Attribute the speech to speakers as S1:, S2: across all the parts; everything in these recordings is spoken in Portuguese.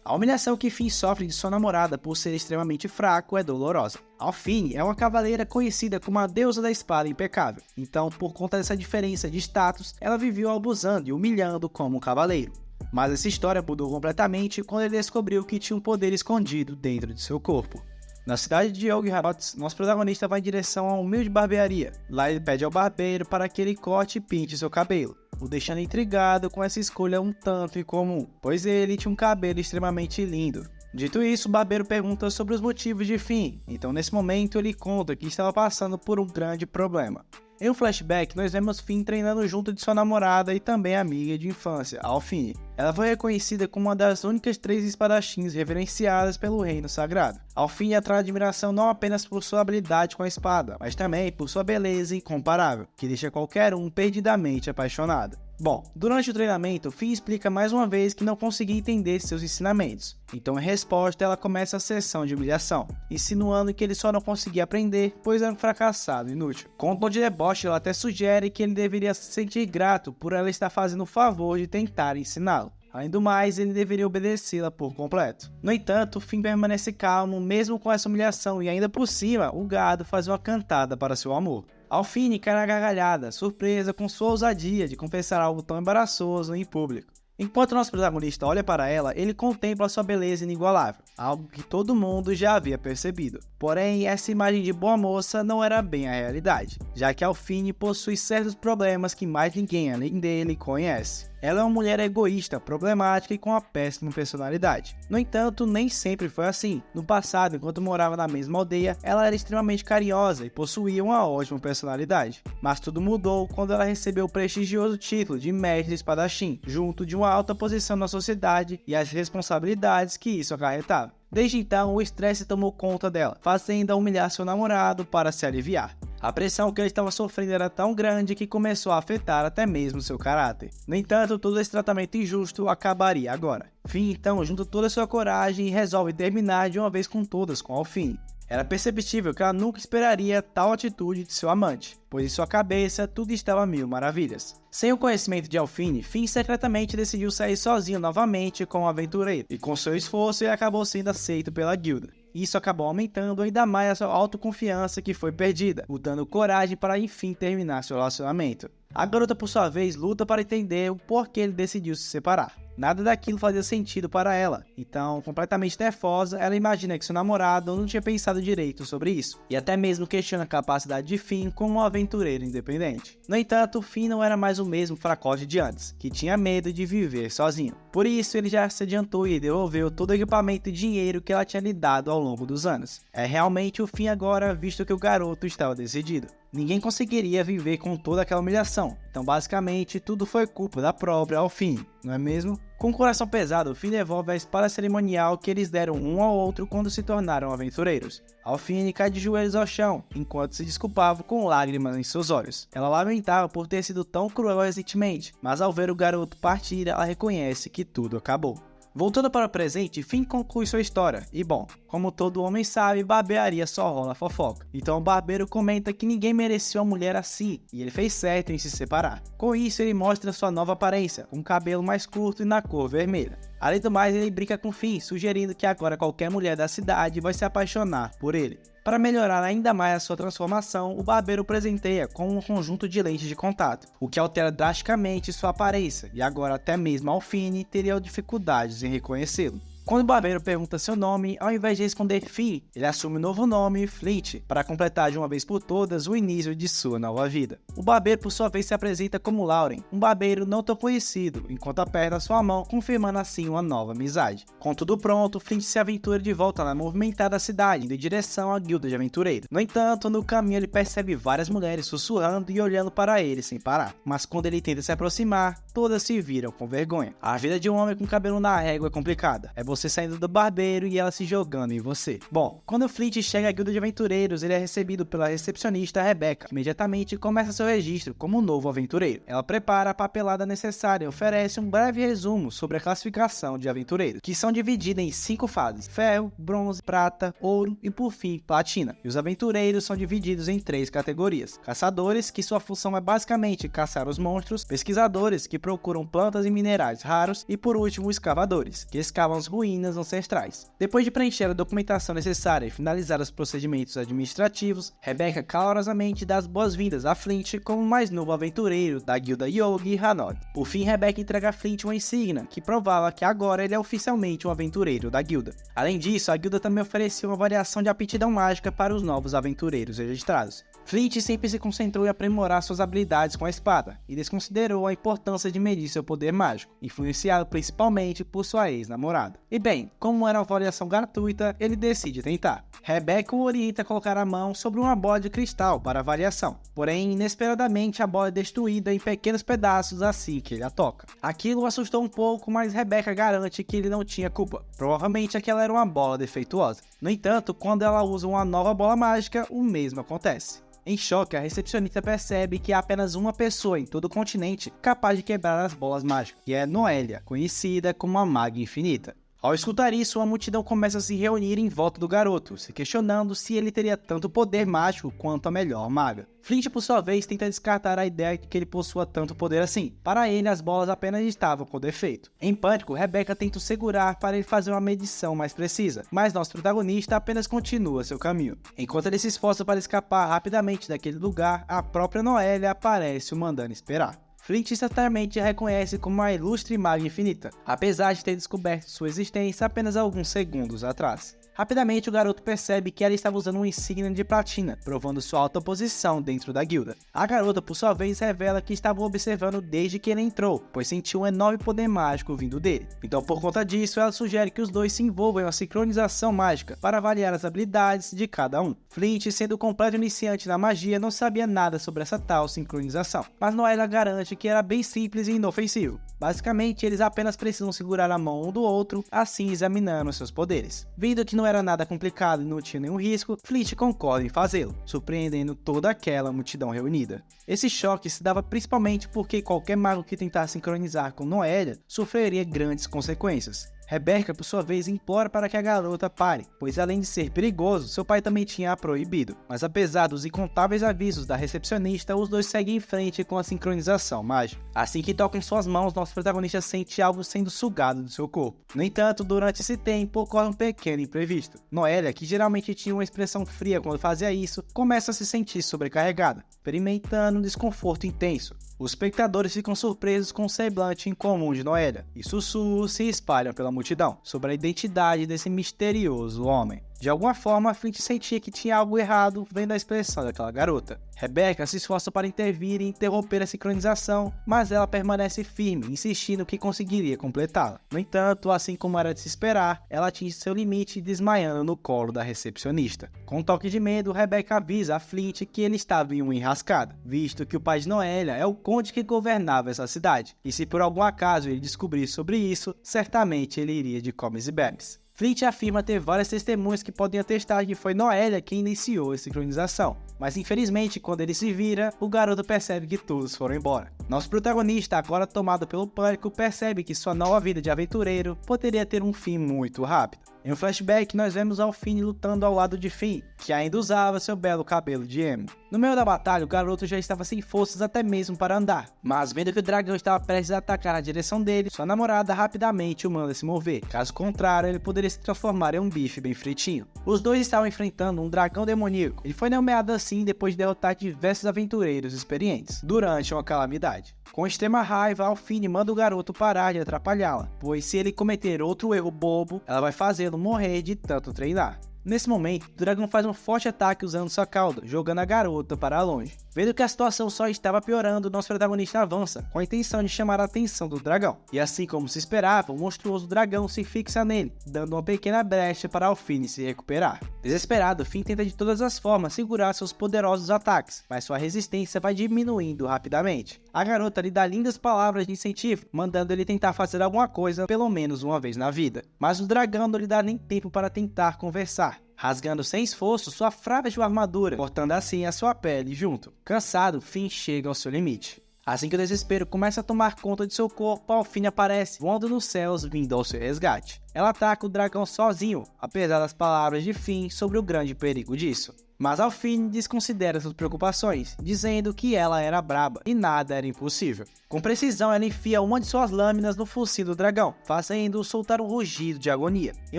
S1: A humilhação que Finn sofre de sua namorada por ser extremamente fraco é dolorosa. Alphine é uma cavaleira conhecida como a deusa da espada impecável, então por conta dessa diferença de status, ela viveu abusando e humilhando como um cavaleiro. Mas essa história mudou completamente quando ele descobriu que tinha um poder escondido dentro de seu corpo. Na cidade de Yogg-Harrods, nosso protagonista vai em direção a uma humilde barbearia. Lá ele pede ao barbeiro para que ele corte e pinte seu cabelo, o deixando intrigado com essa escolha um tanto incomum, pois ele tinha um cabelo extremamente lindo. Dito isso, o barbeiro pergunta sobre os motivos de Finn, então nesse momento ele conta que estava passando por um grande problema. Em um flashback, nós vemos Finn treinando junto de sua namorada e também amiga de infância, Alphine. Ela foi reconhecida como uma das únicas 3 espadachins reverenciadas pelo Reino Sagrado. Alphine atrai admiração não apenas por sua habilidade com a espada, mas também por sua beleza incomparável, que deixa qualquer um perdidamente apaixonado. Bom, durante o treinamento, Finn explica mais uma vez que não conseguia entender seus ensinamentos. Então, em resposta, ela começa a sessão de humilhação, insinuando que ele só não conseguia aprender, pois era um fracassado inútil. Com um tom de deboche, ela até sugere que ele deveria se sentir grato por ela estar fazendo o favor de tentar ensiná-lo. Além do mais, ele deveria obedecê-la por completo. No entanto, Finn permanece calmo, mesmo com essa humilhação, e ainda por cima, o gado faz uma cantada para seu amor. Alphine cai na gargalhada, surpresa com sua ousadia de confessar algo tão embaraçoso em público. Enquanto nosso protagonista olha para ela, ele contempla sua beleza inigualável, algo que todo mundo já havia percebido. Porém, essa imagem de boa moça não era bem a realidade, já que Alphine possui certos problemas que mais ninguém além dele conhece. Ela é uma mulher egoísta, problemática e com uma péssima personalidade. No entanto, nem sempre foi assim. No passado, enquanto morava na mesma aldeia, ela era extremamente carinhosa e possuía uma ótima personalidade. Mas tudo mudou quando ela recebeu o prestigioso título de mestre espadachim, junto de uma alta posição na sociedade e as responsabilidades que isso acarretava. Desde então, o estresse tomou conta dela, fazendo-a humilhar seu namorado para se aliviar. A pressão que ele estava sofrendo era tão grande que começou a afetar até mesmo seu caráter. No entanto, todo esse tratamento injusto acabaria agora. Finn então junta toda a sua coragem e resolve terminar de uma vez com todas com Alphine. Era perceptível que ela nunca esperaria tal atitude de seu amante, pois em sua cabeça tudo estava a mil maravilhas. Sem o conhecimento de Alphine, Finn secretamente decidiu sair sozinho novamente com o aventureiro, e com seu esforço ele acabou sendo aceito pela guilda. Isso acabou aumentando ainda mais a sua autoconfiança que foi perdida, o dando coragem para enfim terminar seu relacionamento. A garota por sua vez luta para entender o porquê ele decidiu se separar. Nada daquilo fazia sentido para ela, então, completamente nervosa, ela imagina que seu namorado não tinha pensado direito sobre isso, e até mesmo questiona a capacidade de Finn como um aventureiro independente. No entanto, Finn não era mais o mesmo fracote de antes, que tinha medo de viver sozinho. Por isso, ele já se adiantou e devolveu todo o equipamento e dinheiro que ela tinha lhe dado ao longo dos anos. É realmente o fim agora, visto que o garoto estava decidido. Ninguém conseguiria viver com toda aquela humilhação, então basicamente tudo foi culpa da própria Alphine, não é mesmo? Com o coração pesado, Finn devolve a espada cerimonial que eles deram um ao outro quando se tornaram aventureiros. Alphine cai de joelhos ao chão, enquanto se desculpava com lágrimas em seus olhos. Ela lamentava por ter sido tão cruel recentemente, mas ao ver o garoto partir, ela reconhece que tudo acabou. Voltando para o presente, Finn conclui sua história, e bom, como todo homem sabe, barbearia só rola fofoca. Então o barbeiro comenta que ninguém merecia uma mulher assim, e ele fez certo em se separar. Com isso ele mostra sua nova aparência, com cabelo mais curto e na cor vermelha. Além do mais, ele brinca com Finn, sugerindo que agora qualquer mulher da cidade vai se apaixonar por ele. Para melhorar ainda mais a sua transformação, o barbeiro o presenteia com um conjunto de lentes de contato, o que altera drasticamente sua aparência, e agora até mesmo Alphine teria dificuldades em reconhecê-lo. Quando o barbeiro pergunta seu nome, ao invés de responder Finn, ele assume o novo nome, Flint, para completar de uma vez por todas o início de sua nova vida. O barbeiro por sua vez se apresenta como Lauren, um barbeiro não tão conhecido, enquanto aperta sua mão, confirmando assim uma nova amizade. Com tudo pronto, Flint se aventura de volta na movimentada cidade, indo em direção à guilda de aventureiros. No entanto, no caminho ele percebe várias mulheres sussurrando e olhando para ele sem parar, mas quando ele tenta se aproximar, todas se viram com vergonha. A vida de um homem com cabelo na régua é complicada, você saindo do barbeiro e ela se jogando em você. Bom, quando o Flint chega à guilda de aventureiros, ele é recebido pela recepcionista Rebecca, que imediatamente começa seu registro como um novo aventureiro. Ela prepara a papelada necessária e oferece um breve resumo sobre a classificação de aventureiros, que são divididas em 5 fases: ferro, bronze, prata, ouro e por fim, platina. E os aventureiros são divididos em 3 categorias: caçadores, que sua função é basicamente caçar os monstros; pesquisadores, que procuram plantas e minerais raros; e por último, escavadores, que escavam as ruínas ruínas ancestrais. Depois de preencher a documentação necessária e finalizar os procedimentos administrativos, Rebecca calorosamente dá as boas-vindas a Flint como o mais novo aventureiro da guilda Yogi Hanod. Por fim, Rebecca entrega a Flint uma insígnia que provava que agora ele é oficialmente um aventureiro da guilda. Além disso, a guilda também oferecia uma variação de aptidão mágica para os novos aventureiros registrados. Flint sempre se concentrou em aprimorar suas habilidades com a espada, e desconsiderou a importância de medir seu poder mágico, influenciado principalmente por sua ex-namorada. E bem, como era uma avaliação gratuita, ele decide tentar. Rebecca o orienta a colocar a mão sobre uma bola de cristal para avaliação, porém, inesperadamente a bola é destruída em pequenos pedaços assim que ele a toca. Aquilo o assustou um pouco, mas Rebecca garante que ele não tinha culpa, provavelmente aquela era uma bola defeituosa. No entanto, quando ela usa uma nova bola mágica, o mesmo acontece. Em choque, a recepcionista percebe que há apenas uma pessoa em todo o continente capaz de quebrar as bolas mágicas, que é Noelia, conhecida como a Maga Infinita. Ao escutar isso, a multidão começa a se reunir em volta do garoto, se questionando se ele teria tanto poder mágico quanto a melhor maga. Flint, por sua vez, tenta descartar a ideia de que ele possua tanto poder assim. Para ele, as bolas apenas estavam com defeito. Em pânico, Rebecca tenta o segurar para ele fazer uma medição mais precisa, mas nosso protagonista apenas continua seu caminho. Enquanto ele se esforça para escapar rapidamente daquele lugar, a própria Noelia aparece o mandando esperar. Flint instantaneamente a reconhece como a ilustre Maga Infinita, apesar de ter descoberto sua existência apenas alguns segundos atrás. Rapidamente o garoto percebe que ela estava usando uma insígnia de platina, provando sua alta posição dentro da guilda. A garota, por sua vez, revela que estava observando desde que ele entrou, pois sentiu um enorme poder mágico vindo dele. Então, por conta disso, ela sugere que os dois se envolvam em uma sincronização mágica para avaliar as habilidades de cada um. Flint, sendo completo iniciante na magia, não sabia nada sobre essa tal sincronização, mas Noelia garante que era bem simples e inofensivo. Basicamente, eles apenas precisam segurar a mão um do outro, assim examinando seus poderes. Vendo que não era nada complicado e não tinha nenhum risco, Flint concorda em fazê-lo, surpreendendo toda aquela multidão reunida. Esse choque se dava principalmente porque qualquer mago que tentasse sincronizar com Noelia sofreria grandes consequências. Rebecca, por sua vez, implora para que a garota pare, pois além de ser perigoso, seu pai também tinha a proibido. Mas apesar dos incontáveis avisos da recepcionista, os dois seguem em frente com a sincronização mágica. Assim que toca em suas mãos, nosso protagonista sente algo sendo sugado do seu corpo. No entanto, durante esse tempo, ocorre um pequeno imprevisto. Noelia, que geralmente tinha uma expressão fria quando fazia isso, começa a se sentir sobrecarregada, experimentando um desconforto intenso. Os espectadores ficam surpresos com o semblante incomum de Noelia, e sussurros se espalham pela multidão sobre a identidade desse misterioso homem. De alguma forma, Flint sentia que tinha algo errado vendo a expressão daquela garota. Rebecca se esforça para intervir e interromper a sincronização, mas ela permanece firme, insistindo que conseguiria completá-la. No entanto, assim como era de se esperar, ela atinge seu limite desmaiando no colo da recepcionista. Com um toque de medo, Rebecca avisa a Flint que ele estava em uma enrascada, visto que o pai de Noelia é o conde que governava essa cidade, e se por algum acaso ele descobrisse sobre isso, certamente ele iria de comes e bebes. Flint afirma ter várias testemunhas que podem atestar que foi Noelia quem iniciou a sincronização, mas infelizmente quando ele se vira, o garoto percebe que todos foram embora. Nosso protagonista, agora tomado pelo pânico, percebe que sua nova vida de aventureiro poderia ter um fim muito rápido. Em um flashback, nós vemos Alphine lutando ao lado de Finn, que ainda usava seu belo cabelo de emo. No meio da batalha, o garoto já estava sem forças até mesmo para andar, mas vendo que o dragão estava prestes a atacar na direção dele, sua namorada rapidamente o manda se mover, caso contrário ele poderia se transformar em um bife bem fritinho. Os dois estavam enfrentando um dragão demoníaco. Ele foi nomeado assim depois de derrotar diversos aventureiros experientes, durante uma calamidade. Com extrema raiva, Alphine manda o garoto parar de atrapalhá-la, pois se ele cometer outro erro bobo, ela vai fazê-lo morrer de tanto treinar. Nesse momento, o dragão faz um forte ataque usando sua cauda, jogando a garota para longe. Vendo que a situação só estava piorando, nosso protagonista avança, com a intenção de chamar a atenção do dragão. E assim como se esperava, o monstruoso dragão se fixa nele, dando uma pequena brecha para Alphine se recuperar. Desesperado, Finn tenta de todas as formas segurar seus poderosos ataques, mas sua resistência vai diminuindo rapidamente. A garota lhe dá lindas palavras de incentivo, mandando ele tentar fazer alguma coisa pelo menos uma vez na vida. Mas o dragão não lhe dá nem tempo para tentar conversar, rasgando sem esforço sua frágil armadura, cortando assim a sua pele junto. Cansado, Finn chega ao seu limite. Assim que o desespero começa a tomar conta de seu corpo, Alphine aparece, voando nos céus, vindo ao seu resgate. Ela ataca o dragão sozinho, apesar das palavras de Finn sobre o grande perigo disso. Mas Alphine desconsidera suas preocupações, dizendo que ela era braba e nada era impossível. Com precisão, ela enfia uma de suas lâminas no focinho do dragão, fazendo-o soltar um rugido de agonia. Em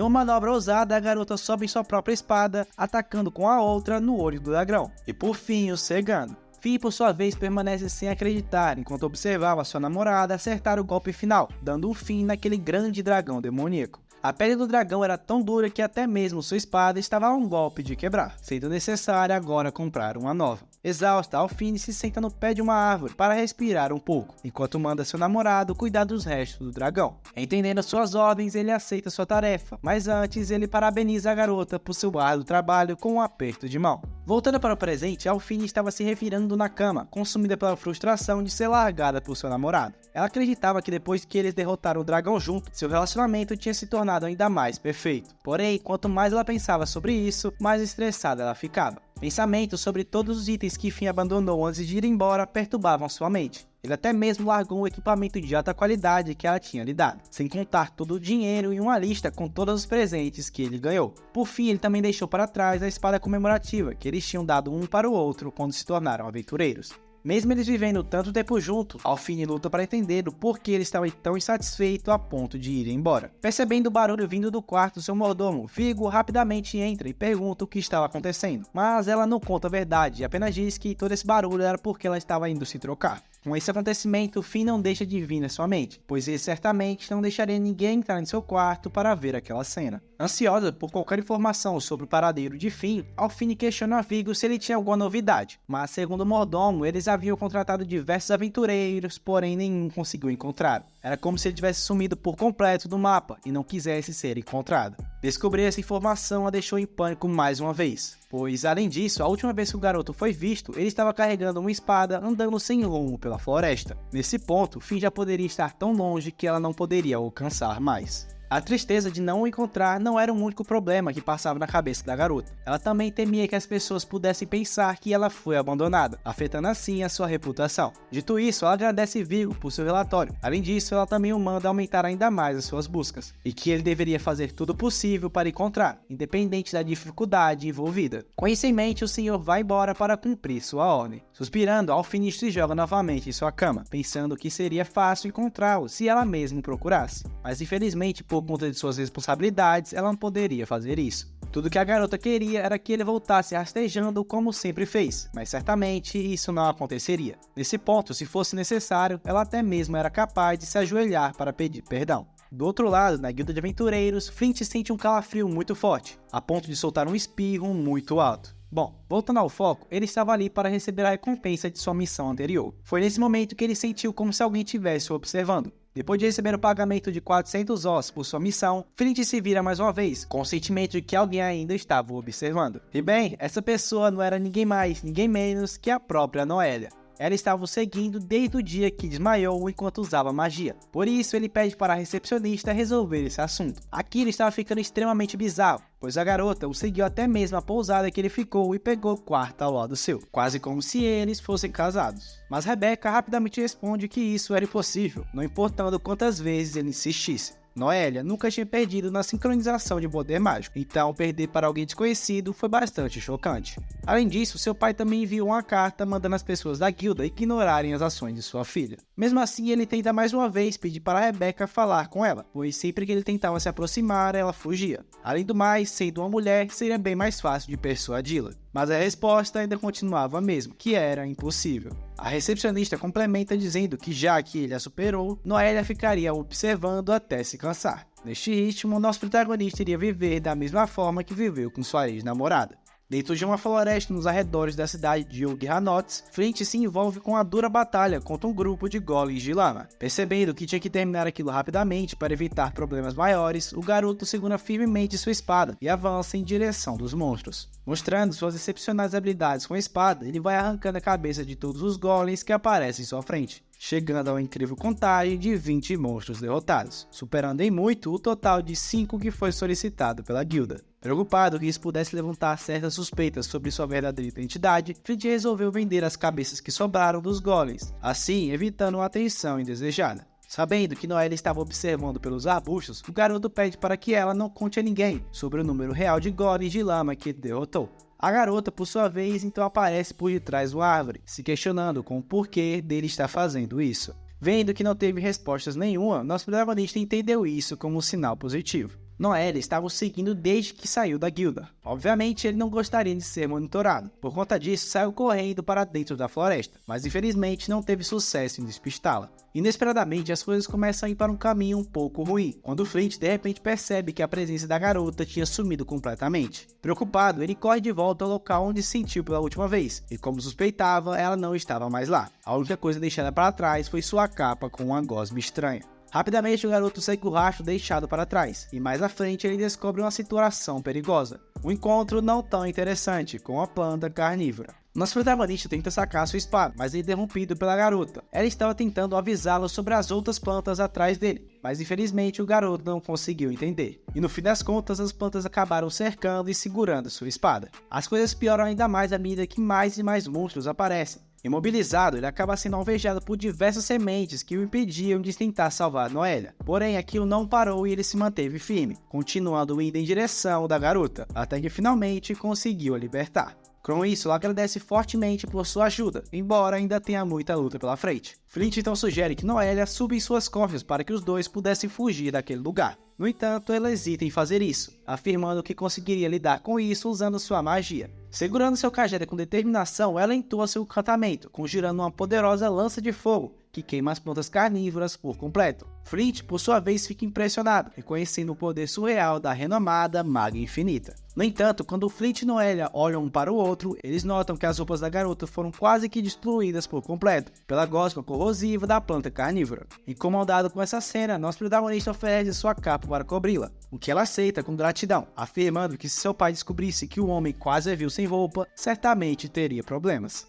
S1: uma manobra ousada, a garota sobe em sua própria espada, atacando com a outra no olho do dragão, e por fim o cegando. Finn, por sua vez, permanece sem acreditar, enquanto observava sua namorada acertar o golpe final, dando um fim naquele grande dragão demoníaco. A pele do dragão era tão dura que até mesmo sua espada estava a um golpe de quebrar, sendo necessário agora comprar uma nova. Exausta, Alphine se senta no pé de uma árvore para respirar um pouco, enquanto manda seu namorado cuidar dos restos do dragão. Entendendo suas ordens, ele aceita sua tarefa, mas antes ele parabeniza a garota por seu árduo trabalho com um aperto de mão. Voltando para o presente, Alphine estava se revirando na cama, consumida pela frustração de ser largada por seu namorado. Ela acreditava que depois que eles derrotaram o dragão junto, seu relacionamento tinha se tornado ainda mais perfeito. Porém, quanto mais ela pensava sobre isso, mais estressada ela ficava. Pensamentos sobre todos os itens que Finn abandonou antes de ir embora perturbavam sua mente. Ele até mesmo largou um equipamento de alta qualidade que ela tinha lhe dado, sem contar todo o dinheiro e uma lista com todos os presentes que ele ganhou. Por fim, ele também deixou para trás a espada comemorativa que eles tinham dado um para o outro quando se tornaram aventureiros. Mesmo eles vivendo tanto tempo junto, Alphine luta para entender o porquê ele estava tão insatisfeito a ponto de ir embora. Percebendo o barulho vindo do quarto, seu mordomo, Viggo, rapidamente entra e pergunta o que estava acontecendo. Mas ela não conta a verdade e apenas diz que todo esse barulho era porque ela estava indo se trocar. Com esse acontecimento, Finn não deixa de vir na sua mente, pois ele certamente não deixaria ninguém entrar em seu quarto para ver aquela cena. Ansiosa por qualquer informação sobre o paradeiro de Finn, Alphine questiona a Viggo se ele tinha alguma novidade, mas segundo o mordomo, eles haviam contratado diversos aventureiros, porém nenhum conseguiu encontrar. Era como se ele tivesse sumido por completo do mapa e não quisesse ser encontrado. Descobrir essa informação a deixou em pânico mais uma vez, pois além disso, a última vez que o garoto foi visto, ele estava carregando uma espada andando sem rumo pela floresta. Nesse ponto, Finn já poderia estar tão longe que ela não poderia alcançar mais. A tristeza de não o encontrar não era o único problema que passava na cabeça da garota. Ela também temia que as pessoas pudessem pensar que ela foi abandonada, afetando assim a sua reputação. Dito isso, ela agradece Viggo por seu relatório. Além disso, ela também o manda aumentar ainda mais as suas buscas, e que ele deveria fazer tudo o possível para encontrar, independente da dificuldade envolvida. Com isso em mente, o senhor vai embora para cumprir sua ordem. Suspirando, Alphine se joga novamente em sua cama, pensando que seria fácil encontrá-lo se ela mesma procurasse. Mas infelizmente, por conta de suas responsabilidades, ela não poderia fazer isso. Tudo que a garota queria era que ele voltasse rastejando como sempre fez, mas certamente isso não aconteceria. Nesse ponto, se fosse necessário, ela até mesmo era capaz de se ajoelhar para pedir perdão. Do outro lado, na guilda de aventureiros, Flint sente um calafrio muito forte, a ponto de soltar um espirro muito alto. Bom, voltando ao foco, ele estava ali para receber a recompensa de sua missão anterior. Foi nesse momento que ele sentiu como se alguém estivesse o observando. Depois de receber o pagamento de 400 ossos por sua missão, Flint se vira mais uma vez, com o sentimento de que alguém ainda estava o observando. E bem, essa pessoa não era ninguém mais, ninguém menos que a própria Noélia. Ela estava o seguindo desde o dia que desmaiou enquanto usava magia. Por isso, ele pede para a recepcionista resolver esse assunto. Aquilo estava ficando extremamente bizarro, pois a garota o seguiu até mesmo a pousada que ele ficou e pegou o quarto ao lado seu, quase como se eles fossem casados. Mas Rebecca rapidamente responde que isso era impossível, não importando quantas vezes ele insistisse. Noélia nunca tinha perdido na sincronização de poder mágico, então perder para alguém desconhecido foi bastante chocante. Além disso, seu pai também enviou uma carta mandando as pessoas da guilda ignorarem as ações de sua filha. Mesmo assim, ele tenta mais uma vez pedir para Rebecca falar com ela, pois sempre que ele tentava se aproximar, ela fugia. Além do mais, sendo uma mulher, seria bem mais fácil de persuadi-la. Mas a resposta ainda continuava a mesma, que era impossível. A recepcionista complementa dizendo que já que ele a superou, Noélia ficaria observando até se cansar. Neste ritmo, nosso protagonista iria viver da mesma forma que viveu com sua ex-namorada. Dentro de uma floresta nos arredores da cidade de Yog-Hanots, Flint se envolve com a dura batalha contra um grupo de golems de lama. Percebendo que tinha que terminar aquilo rapidamente para evitar problemas maiores, o garoto segura firmemente sua espada e avança em direção dos monstros. Mostrando suas excepcionais habilidades com a espada, ele vai arrancando a cabeça de todos os golems que aparecem em sua frente, chegando ao incrível contagem de 20 monstros derrotados, superando em muito o total de 5 que foi solicitado pela guilda. Preocupado que isso pudesse levantar certas suspeitas sobre sua verdadeira identidade, Flint resolveu vender as cabeças que sobraram dos golems, assim evitando uma atenção indesejada. Sabendo que Noélia estava observando pelos arbustos, o garoto pede para que ela não conte a ninguém sobre o número real de golems de lama que ele derrotou. A garota, por sua vez, então aparece por detrás de uma árvore, se questionando com o porquê dele estar fazendo isso. Vendo que não teve respostas nenhuma, nosso protagonista entendeu isso como um sinal positivo. Noelle estava o seguindo desde que saiu da guilda. Obviamente, ele não gostaria de ser monitorado. Por conta disso, saiu correndo para dentro da floresta, mas infelizmente não teve sucesso em despistá-la. Inesperadamente, as coisas começam a ir para um caminho um pouco ruim, quando Flint de repente percebe que a presença da garota tinha sumido completamente. Preocupado, ele corre de volta ao local onde se sentiu pela última vez, e como suspeitava, ela não estava mais lá. A única coisa deixada para trás foi sua capa com uma gosma estranha. Rapidamente o garoto segue o rastro deixado para trás, e mais à frente ele descobre uma situação perigosa. Um encontro não tão interessante com a planta carnívora. Nosso protagonista tenta sacar sua espada, mas é interrompido pela garota. Ela estava tentando avisá-lo sobre as outras plantas atrás dele, mas infelizmente o garoto não conseguiu entender. E no fim das contas, as plantas acabaram cercando e segurando sua espada. As coisas pioram ainda mais à medida que mais e mais monstros aparecem. Imobilizado, ele acaba sendo alvejado por diversas sementes que o impediam de tentar salvar Noelle. Porém, aquilo não parou e ele se manteve firme, continuando indo em direção da garota, até que finalmente conseguiu a libertar. Com isso, ela agradece fortemente por sua ajuda, embora ainda tenha muita luta pela frente. Flint então sugere que Noelle suba em suas costas para que os dois pudessem fugir daquele lugar. No entanto, ela hesita em fazer isso, afirmando que conseguiria lidar com isso usando sua magia. Segurando seu cajado com determinação, ela entoa seu encantamento, conjurando uma poderosa lança de fogo, que queima as plantas carnívoras por completo. Flint, por sua vez, fica impressionado, reconhecendo o poder surreal da renomada Maga Infinita. No entanto, quando Flint e Noelle olham um para o outro, eles notam que as roupas da garota foram quase que destruídas por completo, pela gosma corrosiva da planta carnívora. Incomodado com essa cena, nosso protagonista oferece sua capa para cobri-la, o que ela aceita com gratidão, afirmando que se seu pai descobrisse que o homem quase a viu sem roupa, certamente teria problemas.